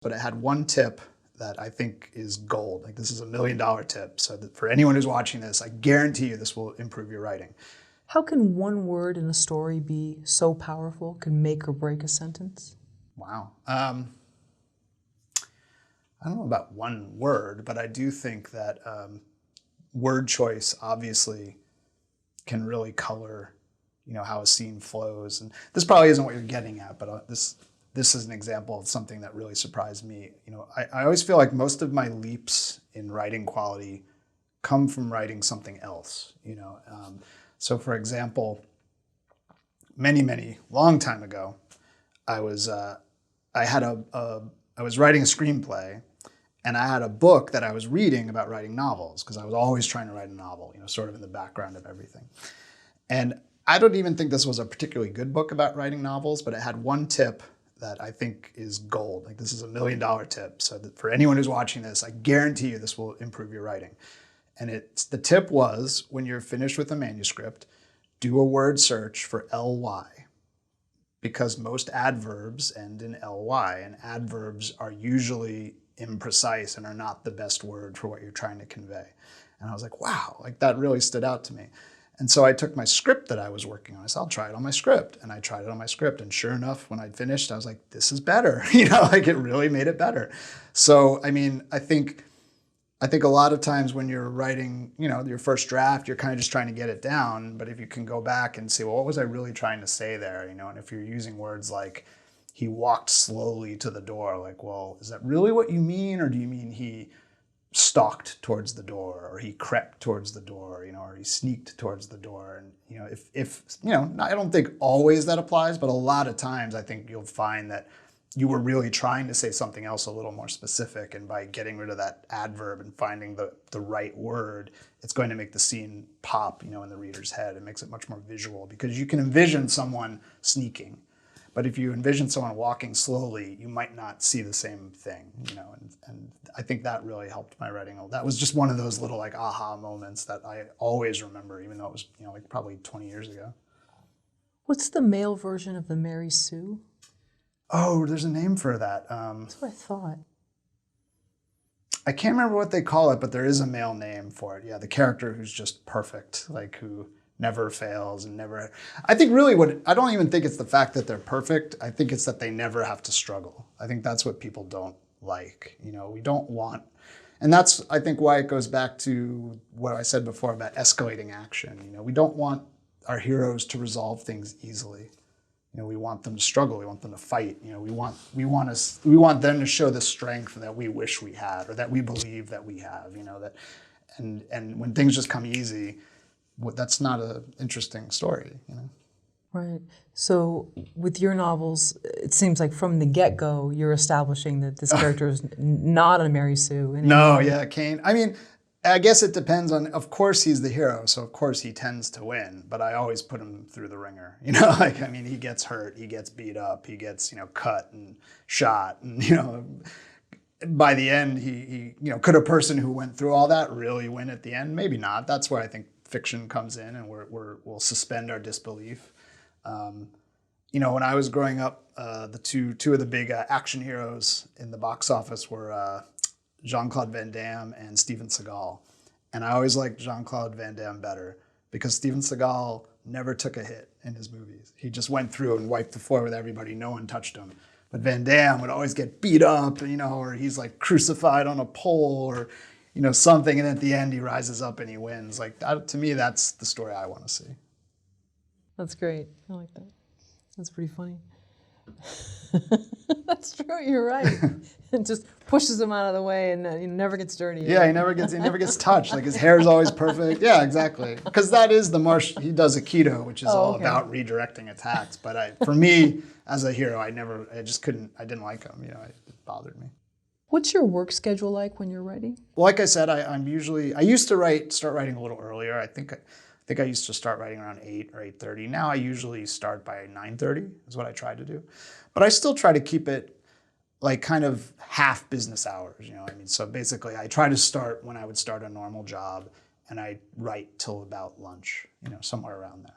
but it had one tip that I think is gold. Like, this is $1 million tip. So that for anyone who's watching this, I guarantee you this will improve your writing. How can one word in a story be so powerful, can make or break a sentence? Wow. I don't know about one word, but I do think that word choice obviously can really color, how a scene flows. And this probably isn't what you're getting at, but this is an example of something that really surprised me. I always feel like most of my leaps in writing quality come from writing something else. So for example, many long time ago, I was writing a screenplay, and I had a book that I was reading about writing novels, because I was always trying to write a novel, sort of in the background of everything. And I don't even think this was a particularly good book about writing novels, but it had one tip that I think is gold. Like, this is $1 million tip. So that for anyone who's watching this, I guarantee you this will improve your writing. And the tip was, when you're finished with a manuscript, do a word search for ly, because most adverbs end in ly, and adverbs are usually imprecise and are not the best word for what you're trying to convey. And I was like, wow, like that really stood out to me. And so I took my script that I was working on. I said, I'll try it on my script. And I tried it on my script. And sure enough, when I'd finished, I was like, this is better. Like, it really made it better. So, I mean, I think a lot of times when you're writing, your first draft, you're kind of just trying to get it down. But if you can go back and see, well, what was I really trying to say there? And if you're using words like, he walked slowly to the door, like, well, is that really what you mean? Or do you mean he stalked towards the door, or he crept towards the door, or he sneaked towards the door? And, if I don't think always that applies, but a lot of times I think you'll find that you were really trying to say something else a little more specific, and by getting rid of that adverb and finding the right word, it's going to make the scene pop, in the reader's head. It makes it much more visual, because you can envision someone sneaking. But if you envision someone walking slowly, you might not see the same thing, and I think that really helped my writing. That was just one of those little like aha moments that I always remember, even though it was, like probably 20 years ago. What's the male version of the Mary Sue? Oh, there's a name for that. That's what I thought. I can't remember what they call it, but there is a male name for it. Yeah, the character who's just perfect, like who never fails and never. I think really I don't even think it's the fact that they're perfect. I think it's that they never have to struggle. I think that's what people don't like. We don't want, and that's, I think, why it goes back to what I said before about escalating action. We don't want our heroes to resolve things easily. We want them to struggle. We want them to fight. We want them to show the strength that we wish we had, or that we believe that we have. And when things just come easy, that's not an interesting story. Right. So with your novels, it seems like from the get-go, you're establishing that this character is not a Mary Sue. No, yeah, Kane. I mean, I guess it depends on, of course he's the hero, so of course he tends to win, but I always put him through the ringer. He gets hurt, he gets beat up, he gets, cut and shot, and, by the end, he could a person who went through all that really win at the end? Maybe not. That's where I think fiction comes in, and we'll suspend our disbelief. When I was growing up, the two of the big action heroes in the box office were Jean-Claude Van Damme and Steven Seagal. And I always liked Jean-Claude Van Damme better, because Steven Seagal never took a hit in his movies. He just went through and wiped the floor with everybody. No one touched him. But Van Damme would always get beat up, or he's like crucified on a pole, or something, and at the end he rises up and he wins. Like, to me, that's the story I want to see. That's great. I like that. That's pretty funny. That's true. You're right. It just pushes him out of the way, and he never gets dirty. Yeah, he never gets touched. Like, his hair is always perfect. Yeah, exactly. Because that is he does Aikido, which is all about redirecting attacks. But for me, as a hero, I didn't like him. It bothered me. What's your work schedule like when you're writing? Well, like I said, I used to start writing a little earlier. I think I used to start writing around 8 or 8:30. Now I usually start by 9:30 is what I try to do. But I still try to keep it like kind of half business hours, So basically I try to start when I would start a normal job, and I write till about lunch, somewhere around there.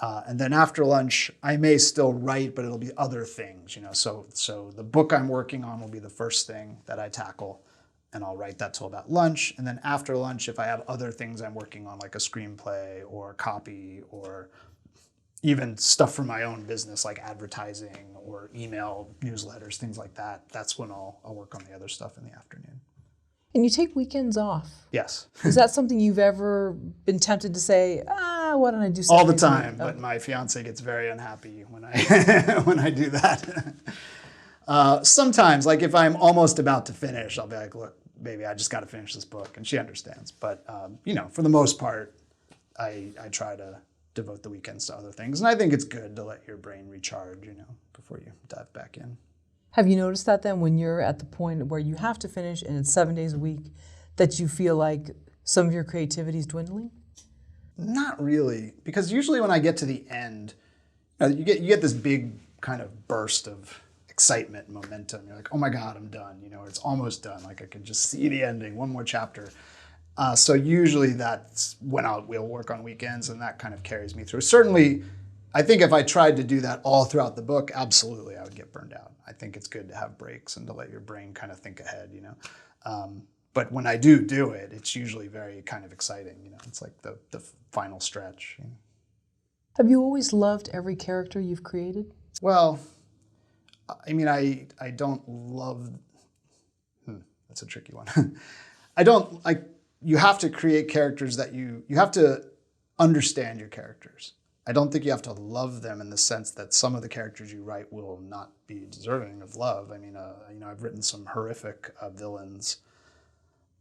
And then after lunch, I may still write, but it'll be other things, So the book I'm working on will be the first thing that I tackle, and I'll write that till about lunch. And then after lunch, if I have other things I'm working on, like a screenplay or copy or even stuff for my own business, like advertising or email newsletters, things like that, that's when I'll work on the other stuff in the afternoon. And you take weekends off. Yes. Is that something you've ever been tempted to say, why don't I do All something? the time, but my fiance gets very unhappy when I when I do that. Sometimes, like if I'm almost about to finish, I'll be like, look, baby, I just got to finish this book, and she understands. But for the most part, I try to devote the weekends to other things, and I think it's good to let your brain recharge, before you dive back in. Have you noticed that then when you're at the point where you have to finish and it's 7 days a week, that you feel like some of your creativity is dwindling? Not really, because usually when I get to the end, you get this big kind of burst of excitement and momentum. You're like, oh my God, I'm done. Or it's almost done. Like I could just see the ending, one more chapter. So usually that's when we'll work on weekends, and that kind of carries me through. Certainly, I think if I tried to do that all throughout the book, absolutely, I would get burned out. I think it's good to have breaks and to let your brain kind of think ahead, But when I do it, it's usually very kind of exciting, It's like the final stretch. Have you always loved every character you've created? Well, I mean, I don't love... that's a tricky one. I don't, like, you have to create characters that you have to understand your characters. I don't think you have to love them in the sense that some of the characters you write will not be deserving of love. I mean, I've written some horrific villains,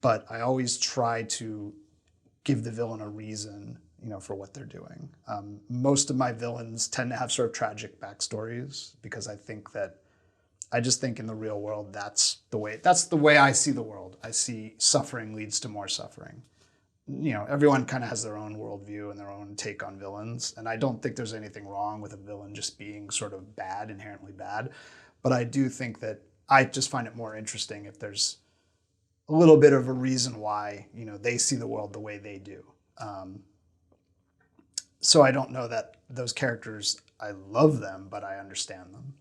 but I always try to give the villain a reason, for what they're doing. Most of my villains tend to have sort of tragic backstories because I just think in the real world, that's the way I see the world. I see suffering leads to more suffering. Everyone kind of has their own worldview and their own take on villains. And I don't think there's anything wrong with a villain just being sort of bad, inherently bad. But I do think that I just find it more interesting if there's a little bit of a reason why, they see the world the way they do. So I don't know that those characters, I love them, but I understand them.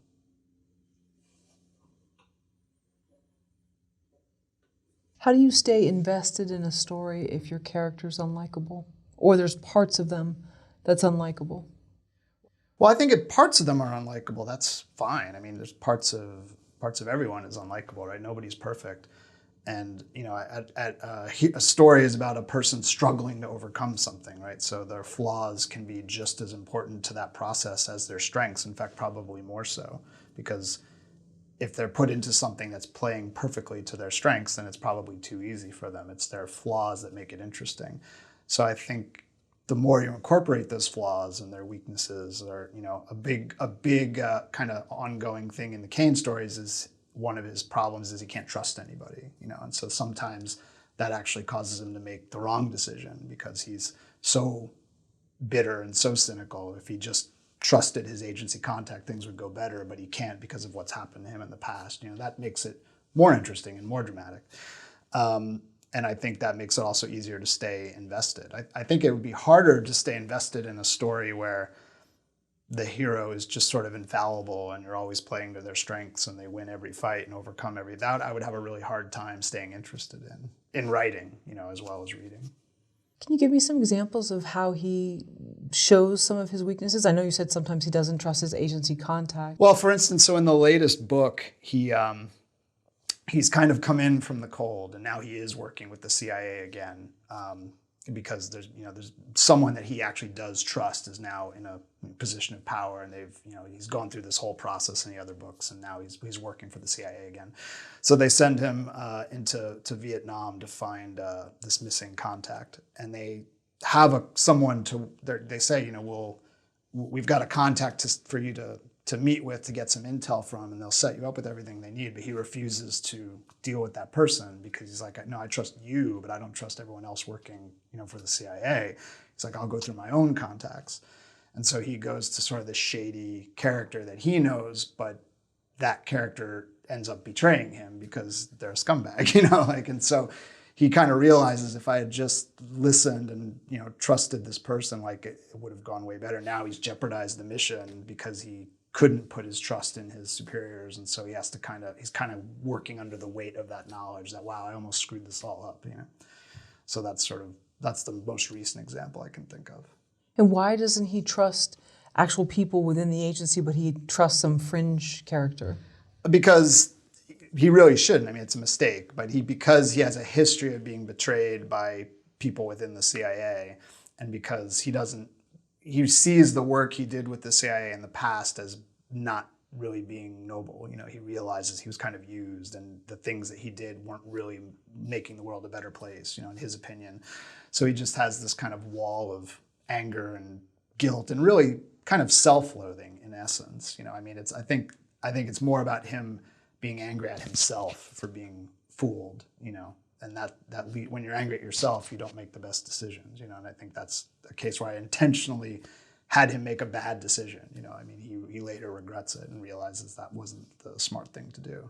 How do you stay invested in a story if your character's unlikable? Or there's parts of them that's unlikable? Well, I think if parts of them are unlikable, that's fine. I mean, there's parts of everyone is unlikable, right? Nobody's perfect. And, a story is about a person struggling to overcome something, right? So their flaws can be just as important to that process as their strengths. In fact, probably more so, because if they're put into something that's playing perfectly to their strengths, then it's probably too easy for them. It's their flaws that make it interesting. So I think the more you incorporate those flaws and their weaknesses, or a big kind of ongoing thing in the Kane stories is one of his problems is he can't trust anybody, and so sometimes that actually causes him to make the wrong decision because he's so bitter and so cynical. If he just trusted his agency contact, things would go better, but he can't because of what's happened to him in the past. That makes it more interesting and more dramatic. And I think that makes it also easier to stay invested. I think it would be harder to stay invested in a story where the hero is just sort of infallible and you're always playing to their strengths and they win every fight and overcome every doubt. I would have a really hard time staying interested in writing, as well as reading. Can you give me some examples of how he shows some of his weaknesses? I know you said sometimes he doesn't trust his agency contact. Well, for instance, so in the latest book, he's kind of come in from the cold, and now he is working with the CIA again, because there's someone that he actually does trust is now in a position of power, and he's gone through this whole process in the other books, and now he's working for the CIA again. So they send him into Vietnam to find this missing contact, and they have someone they say, we've got a contact for you to meet with, to get some intel from, and they'll set you up with everything they need. But he refuses to deal with that person because he's like, no, I trust you, but I don't trust everyone else working, for the CIA. He's like, I'll go through my own contacts. And so he goes to sort of this shady character that he knows, but that character ends up betraying him because they're a scumbag, and so he kind of realizes if I had just listened and, you know, trusted this person, like it would have gone way better. Now he's jeopardized the mission because he couldn't put his trust in his superiors. And so he has to he's kind of working under the weight of that knowledge that, wow, I almost screwed this all up, you know? So that's the most recent example I can think of. And why doesn't he trust actual people within the agency, but he trusts some fringe character? Because he really shouldn't. I mean, it's a mistake, but because he has a history of being betrayed by people within the CIA, and because he sees the work he did with the CIA in the past as not really being noble. You know, he realizes he was kind of used, and the things that he did weren't really making the world a better place, you know, in his opinion. So he just has this kind of wall of anger and guilt and really kind of self-loathing in essence. You know, I mean, I think it's more about him being angry at himself for being fooled, you know, and when you're angry at yourself, you don't make the best decisions, you know, and I think that's a case where I intentionally had him make a bad decision, you know. I mean, he later regrets it and realizes that wasn't the smart thing to do.